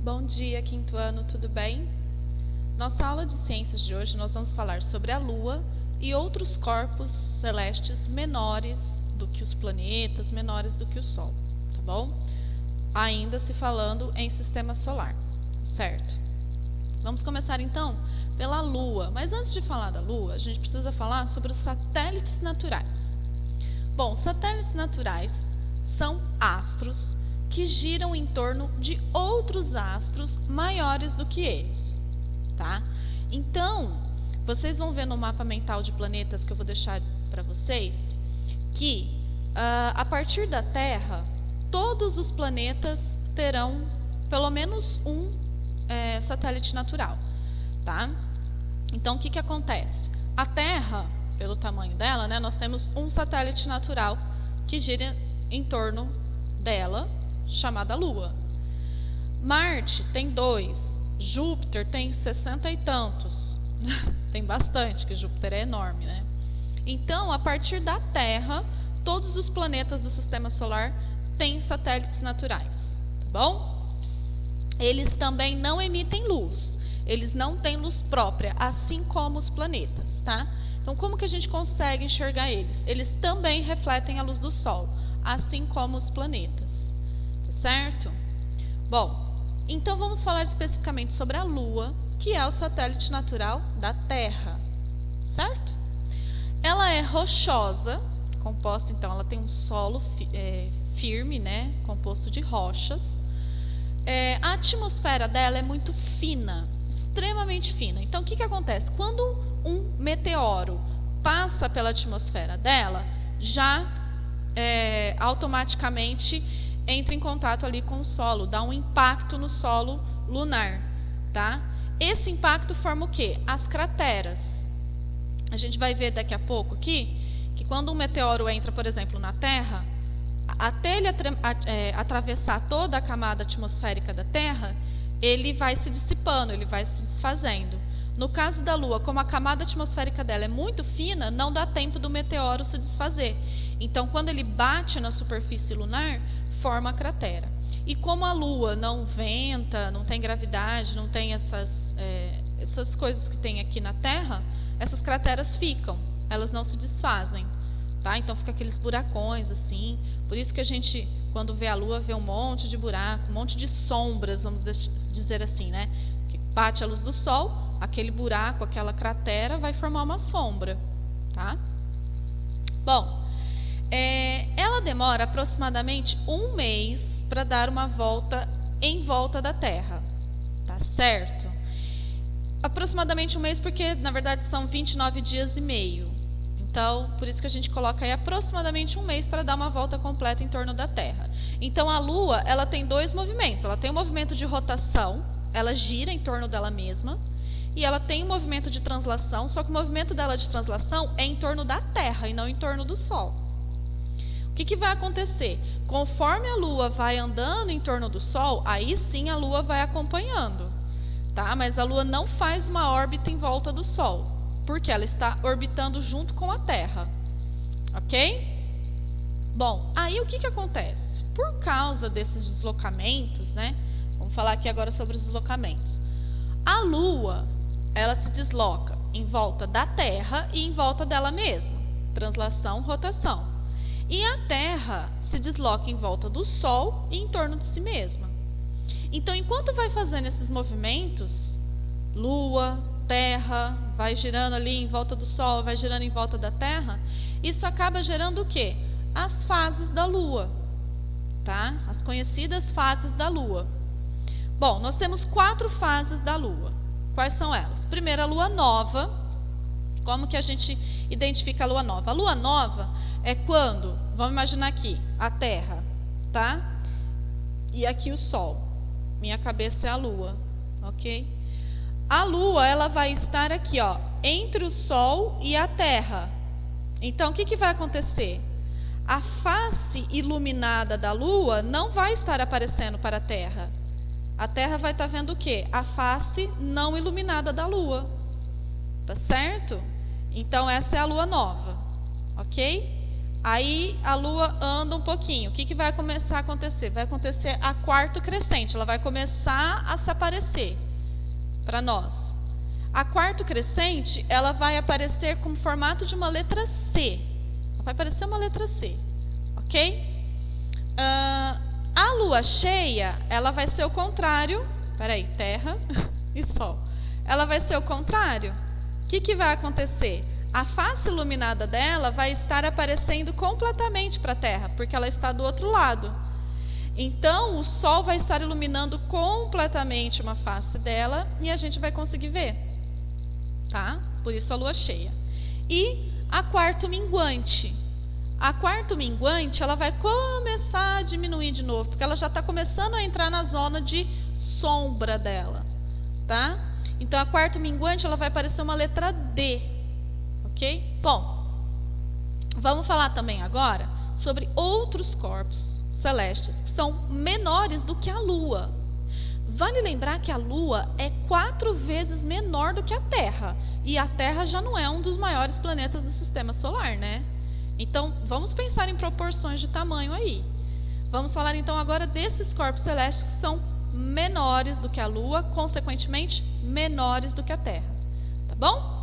Bom dia, quinto ano, tudo bem? Nossa aula de ciências de hoje nós vamos falar sobre a Lua e outros corpos celestes menores do que os planetas, menores do que o Sol, tá bom? Ainda se falando em sistema solar, certo? Vamos começar então pela Lua, mas antes de falar da Lua, a gente precisa falar sobre os satélites naturais. Bom, satélites naturais são astros que giram em torno de outros astros maiores do que eles, tá? Então, vocês vão ver no mapa mental de planetas que eu vou deixar para vocês que a partir da Terra, todos os planetas terão pelo menos um satélite natural, tá? Então, o que acontece? A Terra, pelo tamanho dela, né, nós temos um satélite natural que gira em torno dela, chamada Lua. Marte tem 2, Júpiter tem 60 e tantos. Tem bastante, que Júpiter é enorme, né? Então, a partir da Terra, todos os planetas do sistema solar têm satélites naturais, tá bom? Eles também não emitem luz, eles não têm luz própria, assim como os planetas, tá? Então, como que a gente consegue enxergar eles? Eles também refletem a luz do Sol, assim como os planetas, tá certo? Bom, então vamos falar especificamente sobre a Lua, que é o satélite natural da Terra, certo? Ela é rochosa, composta, então, ela tem um solo firme, né, composto de rochas. A atmosfera dela é muito fina, extremamente fina. Então, o que acontece? Quando um meteoro passa pela atmosfera dela, já automaticamente entra em contato ali com o solo, dá um impacto no solo lunar, tá? Esse impacto forma o quê? As crateras. A gente vai ver daqui a pouco aqui que quando um meteoro entra, por exemplo, na Terra, até ele atravessar toda a camada atmosférica da Terra, ele vai se dissipando, ele vai se desfazendo. No caso da Lua, como a camada atmosférica dela é muito fina, não dá tempo do meteoro se desfazer. Então, quando ele bate na superfície lunar, forma a cratera. E como a Lua não venta, não tem gravidade, não tem essas coisas que tem aqui na Terra, essas crateras ficam, elas não se desfazem, tá? Então fica aqueles buracões assim. Por isso que a gente, quando vê a Lua, vê um monte de buraco, um monte de sombras, vamos dizer assim, né? Que bate a luz do Sol, aquele buraco, aquela cratera vai formar uma sombra, tá? Bom, ela demora aproximadamente um mês para dar uma volta em volta da Terra, tá certo? Aproximadamente um mês porque, na verdade, são 29 dias e meio. Então, por isso que a gente coloca aí aproximadamente um mês para dar uma volta completa em torno da Terra. Então, a Lua, ela tem dois movimentos. Ela tem um movimento de rotação, ela gira em torno dela mesma, e ela tem um movimento de translação, só que o movimento dela de translação é em torno da Terra e não em torno do Sol. O que vai acontecer? Conforme a Lua vai andando em torno do Sol, aí sim a Lua vai acompanhando, tá? Mas a Lua não faz uma órbita em volta do Sol, porque ela está orbitando junto com a Terra, ok? Bom, aí o que acontece? Por causa desses deslocamentos, né? Vamos falar aqui agora sobre os deslocamentos. A Lua, ela se desloca em volta da Terra e em volta dela mesma, translação, rotação. E a Terra se desloca em volta do Sol e em torno de si mesma. Então, enquanto vai fazendo esses movimentos, Lua, Terra, vai girando ali em volta do Sol, vai girando em volta da Terra, isso acaba gerando o quê? As fases da Lua, tá? As conhecidas fases da Lua. Bom, nós temos 4 fases da Lua. Quais são elas? Primeiro, a Lua nova. Como que a gente identifica a Lua nova? A Lua nova é quando, vamos imaginar aqui, a Terra, tá? E aqui o Sol. Minha cabeça é a Lua, ok? A Lua, ela vai estar aqui, ó, entre o Sol e a Terra. Então, o que vai acontecer? A face iluminada da Lua não vai estar aparecendo para a Terra. A Terra vai estar vendo o quê? A face não iluminada da Lua. Tá certo? Então, essa é a Lua nova, ok? Aí a Lua anda um pouquinho. O que vai começar a acontecer? Vai acontecer a quarto crescente. Ela vai começar a se aparecer para nós. A quarto crescente, ela vai aparecer com o formato de uma letra C. Vai parecer uma letra C, ok? A Lua cheia, ela vai ser o contrário. Peraí, Terra e Sol. Ela vai ser o contrário. O que vai acontecer? A face iluminada dela vai estar aparecendo completamente para a Terra, porque ela está do outro lado. Então, o Sol vai estar iluminando completamente uma face dela e a gente vai conseguir ver, tá? Por isso a Lua cheia. E a quarto minguante. A quarto minguante, ela vai começar a diminuir de novo, porque ela já está começando a entrar na zona de sombra dela, tá? Então, a quarto minguante, ela vai parecer uma letra D. Ok? Bom, vamos falar também agora sobre outros corpos celestes que são menores do que a Lua. Vale lembrar que a Lua é 4 vezes menor do que a Terra. E a Terra já não é um dos maiores planetas do sistema solar, né? Então, vamos pensar em proporções de tamanho aí. Vamos falar então agora desses corpos celestes que são menores do que a Lua, consequentemente, menores do que a Terra. Tá bom?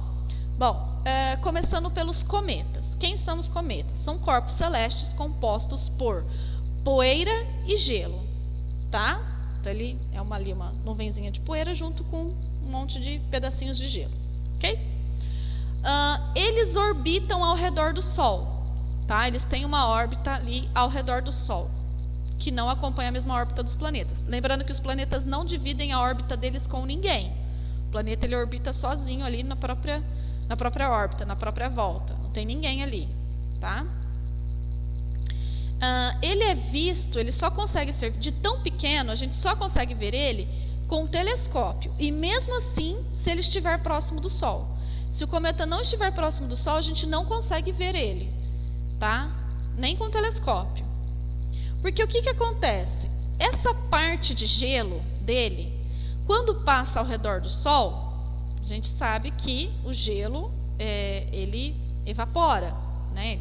Bom, começando pelos cometas. Quem são os cometas? São corpos celestes compostos por poeira e gelo, tá? Então, ele é uma nuvenzinha de poeira junto com um monte de pedacinhos de gelo, ok? Eles orbitam ao redor do Sol, tá? Eles têm uma órbita ali ao redor do Sol, que não acompanha a mesma órbita dos planetas. Lembrando que os planetas não dividem a órbita deles com ninguém. O planeta ele orbita sozinho ali na própria órbita, na própria volta. Não tem ninguém ali, tá? Ele é visto, ele só consegue ser de tão pequeno, a gente só consegue ver ele com um telescópio. E mesmo assim, se ele estiver próximo do Sol. Se o cometa não estiver próximo do Sol, a gente não consegue ver ele, tá? Nem com telescópio. Porque o que acontece? Essa parte de gelo dele, quando passa ao redor do Sol, a gente sabe que o gelo, ele evapora, né?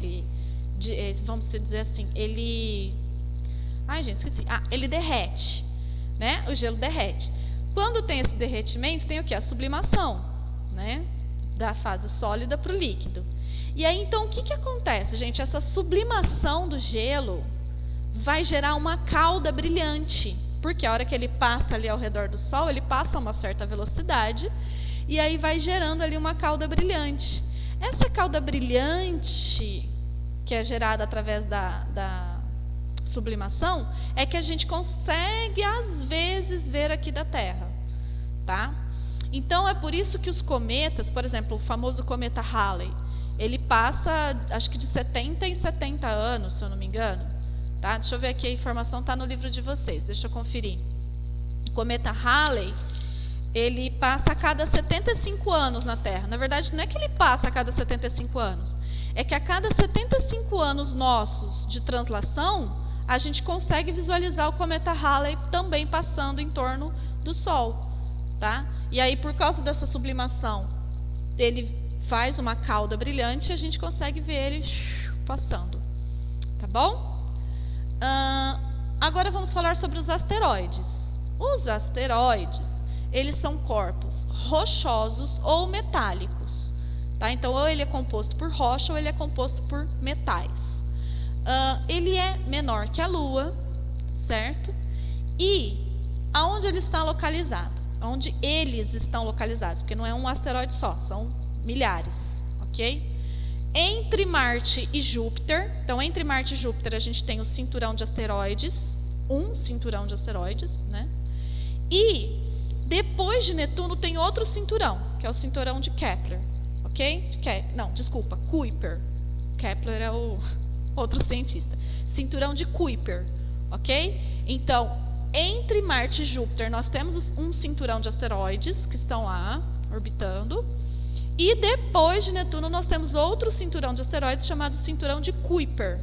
Vamos dizer assim, ele derrete, né? O gelo derrete. Quando tem esse derretimento, tem o que? A sublimação, né? Da fase sólida para o líquido. E aí, então, o que acontece, gente? Essa sublimação do gelo vai gerar uma cauda brilhante, porque a hora que ele passa ali ao redor do Sol, ele passa a uma certa velocidade, e aí vai gerando ali uma cauda brilhante. Essa cauda brilhante, que é gerada através da sublimação, é que a gente consegue, às vezes, ver aqui da Terra, tá? Então, é por isso que os cometas, por exemplo, o famoso cometa Halley, ele passa, acho que de 70 em 70 anos, se eu não me engano, tá? Deixa eu ver aqui, a informação está no livro de vocês, deixa eu conferir. O cometa Halley, ele passa a cada 75 anos na Terra. Na verdade, não é que ele passa a cada 75 anos, é que a cada 75 anos nossos de translação, a gente consegue visualizar o cometa Halley também passando em torno do Sol, tá? E aí, por causa dessa sublimação, ele faz uma cauda brilhante e a gente consegue ver ele passando, tá bom? Agora vamos falar sobre os asteroides. Os asteroides, eles são corpos rochosos ou metálicos, tá? Então, ou ele é composto por rocha ou ele é composto por metais. Ele é menor que a Lua, certo? E aonde ele está localizado? Onde eles estão localizados, porque não é um asteroide só, são milhares, ok? Entre Marte e Júpiter, então entre Marte e Júpiter a gente tem o cinturão de asteroides, um cinturão de asteroides, né? E depois de Netuno tem outro cinturão, que é o cinturão de Kepler, ok? Kuiper. Kepler é o outro cientista. Cinturão de Kuiper, ok? Então, entre Marte e Júpiter, nós temos um cinturão de asteroides que estão lá, orbitando. E depois de Netuno, nós temos outro cinturão de asteroides chamado cinturão de Kuiper.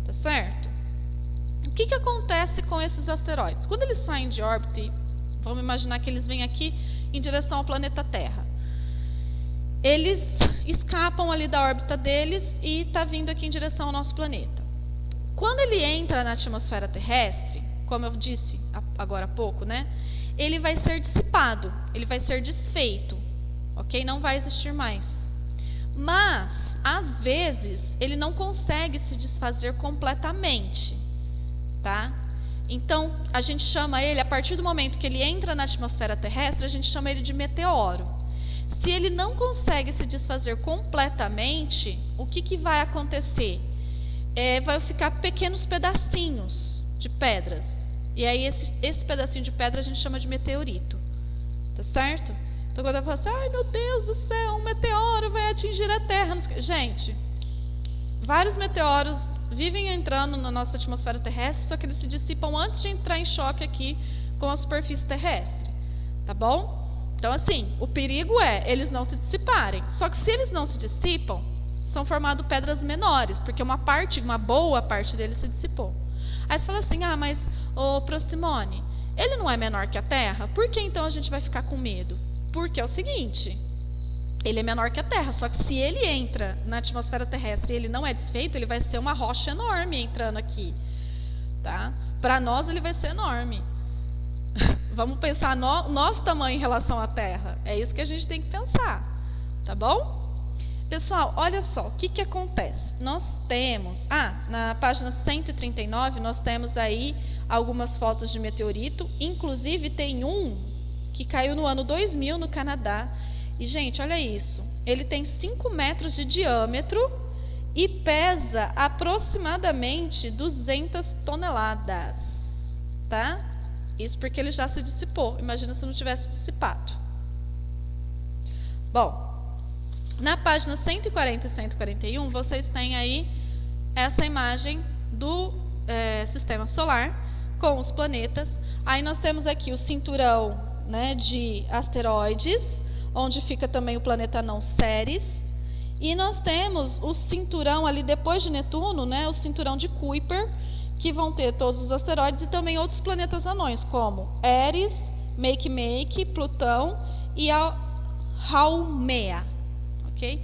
Tá certo? O que acontece com esses asteroides? Quando eles saem de órbita, vamos imaginar que eles vêm aqui em direção ao planeta Terra. eles escapam ali da órbita deles e está vindo aqui em direção ao nosso planeta. Quando ele entra na atmosfera terrestre, como eu disse agora há pouco, né, ele vai ser dissipado, ele vai ser desfeito, ok? Não vai existir mais. Mas, às vezes, ele não consegue se desfazer completamente, tá? Então, a gente chama ele, a partir do momento que ele entra na atmosfera terrestre, a gente chama ele de meteoro. Se ele não consegue se desfazer completamente, o que vai acontecer? Vai ficar pequenos pedacinhos de pedras. E aí, esse pedacinho de pedra a gente chama de meteorito. Tá certo? Então, quando eu falo assim, ai meu Deus do céu, um meteoro vai atingir a Terra. Gente, vários meteoros vivem entrando na nossa atmosfera terrestre, só que eles se dissipam antes de entrar em choque aqui com a superfície terrestre. Tá bom? Então, assim, o perigo é eles não se dissiparem. Só que se eles não se dissipam, são formadas pedras menores, porque uma boa parte deles se dissipou. Aí você fala assim, mas, Procimone, ele não é menor que a Terra? Por que então a gente vai ficar com medo? Porque é o seguinte, ele é menor que a Terra, só que se ele entra na atmosfera terrestre e ele não é desfeito, ele vai ser uma rocha enorme entrando aqui. Tá? Para nós ele vai ser enorme. Vamos pensar nosso tamanho em relação à Terra. É isso que a gente tem que pensar. Tá bom? Pessoal, olha só, o que acontece? Nós temos, na página 139, nós temos aí algumas fotos de meteorito, inclusive tem um que caiu no ano 2000 no Canadá. E, gente, olha isso, ele tem 5 metros de diâmetro e pesa aproximadamente 200 toneladas, tá? Isso porque ele já se dissipou, imagina se não tivesse dissipado. Bom, na página 140 e 141, vocês têm aí essa imagem do sistema solar com os planetas. Aí nós temos aqui o cinturão, né, de asteroides, onde fica também o planeta não Ceres. E nós temos o cinturão ali depois de Netuno, né, o cinturão de Kuiper, que vão ter todos os asteroides e também outros planetas anões, como Eris, Makemake, Plutão e a Haumea. Okay?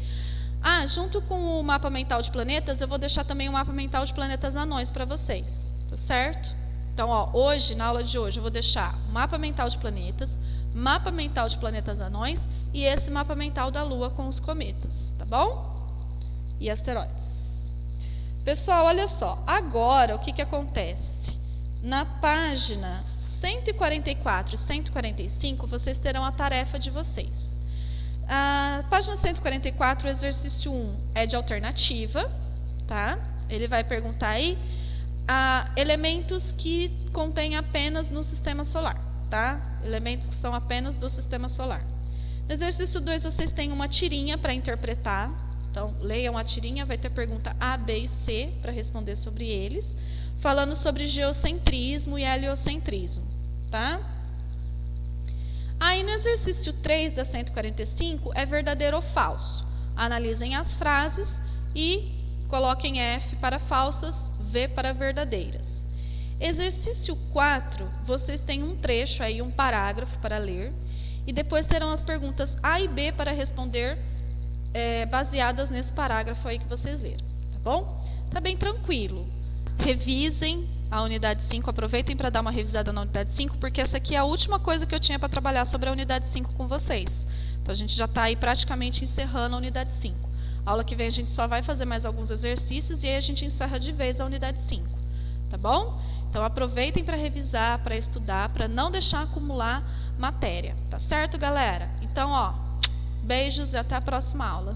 Junto com o mapa mental de planetas, eu vou deixar também o mapa mental de planetas anões para vocês, tá certo? Então, hoje, na aula de hoje, eu vou deixar o mapa mental de planetas, mapa mental de planetas anões e esse mapa mental da Lua com os cometas, tá bom? E asteroides. Pessoal, olha só, agora o que acontece? Na página 144 e 145, vocês terão a tarefa de vocês. A página 144, o exercício 1 é de alternativa, tá? Ele vai perguntar aí elementos que contêm apenas no sistema solar, tá? Elementos que são apenas do sistema solar. No exercício 2, vocês têm uma tirinha para interpretar. Então, leiam a tirinha, vai ter pergunta A, B e C para responder sobre eles, falando sobre geocentrismo e heliocentrismo, tá? Aí no exercício 3 da 145 é verdadeiro ou falso. Analisem as frases e coloquem F para falsas, V para verdadeiras. Exercício 4, vocês têm um trecho aí, um parágrafo para ler, e depois terão as perguntas A e B para responder baseadas nesse parágrafo aí que vocês leram, tá bom? Tá bem tranquilo. Revisem a unidade 5, aproveitem para dar uma revisada na unidade 5, porque essa aqui é a última coisa que eu tinha para trabalhar sobre a unidade 5 com vocês. Então, a gente já está aí praticamente encerrando a unidade 5. A aula que vem a gente só vai fazer mais alguns exercícios e aí a gente encerra de vez a unidade 5, tá bom? Então, aproveitem para revisar, para estudar, para não deixar acumular matéria, tá certo, galera? Então, beijos e até a próxima aula.